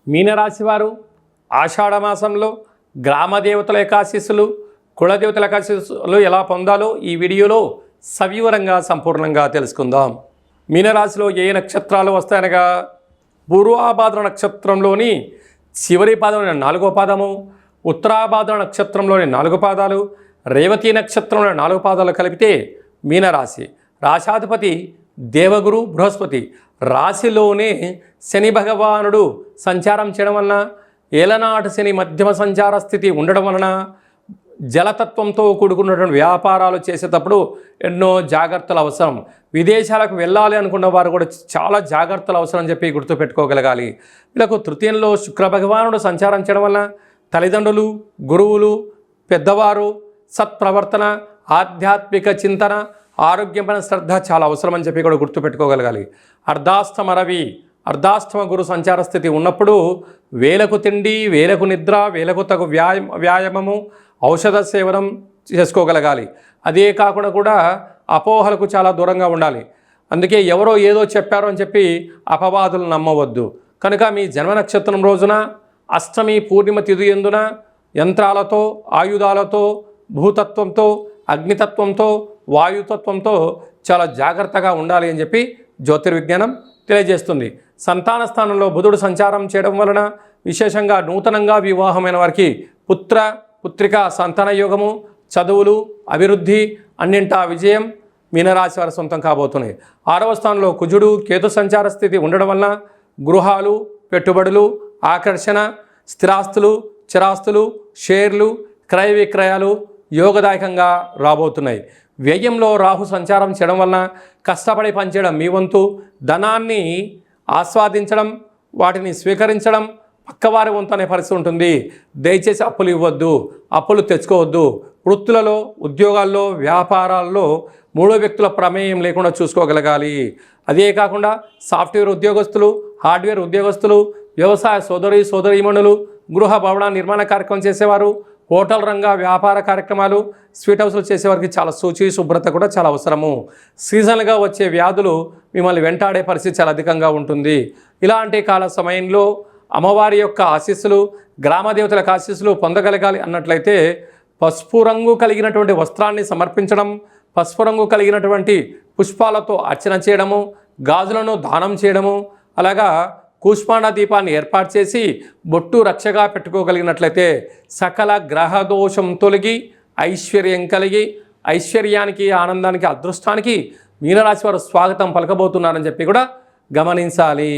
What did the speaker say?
మీనరాశి వారు ఆషాఢమాసంలో గ్రామదేవతల యొక్క ఆశీస్సులు, కులదేవతల యొక్క ఆశీస్సులు ఎలా పొందాలో ఈ వీడియోలో సవివరంగా సంపూర్ణంగా తెలుసుకుందాం. మీనరాశిలో ఏ నక్షత్రాలు వస్తాయనగా పూర్వాభాద్ర నక్షత్రంలోని చివరి పాదంలోని 4వ పాదము, ఉత్తరాభాద్ర నక్షత్రంలోని 4 పాదాలు, రేవతి నక్షత్రంలోని 4 పాదాలు కలిపితే మీనరాశి. రాశాధిపతి దేవగురు బృహస్పతి. రాశిలోనే శని భగవానుడు సంచారం చేయడం వలన, ఏలనాటి శని మధ్యమ సంచార స్థితి ఉండడం వలన జలతత్వంతో కూడుకున్నటువంటి వ్యాపారాలు చేసేటప్పుడు ఎన్నో జాగ్రత్తలు అవసరం. విదేశాలకు వెళ్ళాలి అనుకున్న వారు కూడా చాలా జాగ్రత్తలు అవసరం అని చెప్పి గుర్తుపెట్టుకోగలగాలి. వీళ్ళకు తృతీయంలో శుక్ర భగవానుడు సంచారం చేయడం వలన తల్లిదండ్రులు, గురువులు, పెద్దవారు, సత్ప్రవర్తన, ఆధ్యాత్మిక చింతన, ఆరోగ్యమైన శ్రద్ధ చాలా అవసరం అని చెప్పి కూడా గుర్తుపెట్టుకోగలగాలి. అర్ధాష్టమ రవి, అర్ధాష్టమ గురు సంచార స్థితి ఉన్నప్పుడు వేలకు తిండి, వేలకు నిద్ర, వేలకు తగు వ్యాయామము, ఔషధ సేవనం చేసుకోగలగాలి. అదే కాకుండా కూడా అపోహలకు చాలా దూరంగా ఉండాలి. అందుకే ఎవరో ఏదో చెప్పారు అని చెప్పి అపవాదులు నమ్మవద్దు. కనుక మీ జన్మ నక్షత్రం రోజున అష్టమి పూర్ణిమ తిథి యందున యంత్రాలతో, ఆయుధాలతో, భూతత్వంతో, అగ్నితత్వంతో, వాయుతత్వంతో చాలా జాగ్రత్తగా ఉండాలి అని చెప్పి జ్యోతిర్విజ్ఞానం తెలియజేస్తుంది. సంతాన స్థానంలో బుధుడు సంచారం చేయడం వలన విశేషంగా నూతనంగా వివాహమైన వారికి పుత్రిక సంతాన యోగము, చదువులు, అభివృద్ధి, అన్నింటా విజయం మీనరాశి వారి సొంతం కాబోతున్నాయి. 6వ స్థానంలో కుజుడు కేతు సంచార స్థితి ఉండడం వలన గృహాలు, పెట్టుబడులు, ఆకర్షణ, స్థిరాస్తులు, చిరాస్తులు, షేర్లు, క్రయ విక్రయాలు యోగదాయకంగా రాబోతున్నాయి. వ్యయంలో రాహు సంచారం చేయడం వలన కష్టపడి పనిచేయడం మీ వంతు, ధనాన్ని ఆస్వాదించడం, వాటిని స్వీకరించడం పక్కవారి వంతు అనే పరిస్థితి ఉంటుంది. దయచేసి అప్పులు ఇవ్వద్దు, అప్పులు తెచ్చుకోవద్దు. వృత్తులలో, ఉద్యోగాల్లో, వ్యాపారాల్లో 3 వ్యక్తుల ప్రమేయం లేకుండా చూసుకోగలగాలి. అదే కాకుండా సాఫ్ట్వేర్ ఉద్యోగస్తులు, హార్డ్వేర్ ఉద్యోగస్తులు, వ్యవసాయ సోదరీమణులు, గృహ భవన నిర్మాణ కార్యక్రమం చేసేవారు, హోటల్ రంగ వ్యాపార కార్యక్రమాలు, స్వీట్ హౌస్లు చేసేవారికి చాలా శుభ్రత కూడా చాలా అవసరము. సీజన్గా వచ్చే వ్యాధులు మిమ్మల్ని వెంటాడే పరిస్థితి చాలా అధికంగా ఉంటుంది. ఇలాంటి కాల సమయంలో అమ్మవారి యొక్క ఆశీస్సులు, గ్రామదేవతల ఆశీస్సులు పొందగలగాలి అన్నట్లయితే పసుపు రంగు కలిగినటువంటి వస్త్రాన్ని సమర్పించడం, పసుపు రంగు కలిగినటువంటి పుష్పాలతో అర్చన చేయడము, గాజులను దానం చేయడము, అలాగా కూష్మాండ దీపాన్ని ఏర్పాటు చేసి బొట్టు రక్షగా పెట్టుకోగలిగినట్లయితే సకల గ్రహ దోషం తొలగి ఐశ్వర్యం కలిగి, ఐశ్వర్యానికి, ఆనందానికి, అదృష్టానికి మీనరాశి వారు స్వాగతం పలకబోతున్నారని చెప్పి కూడా గమనించాలి.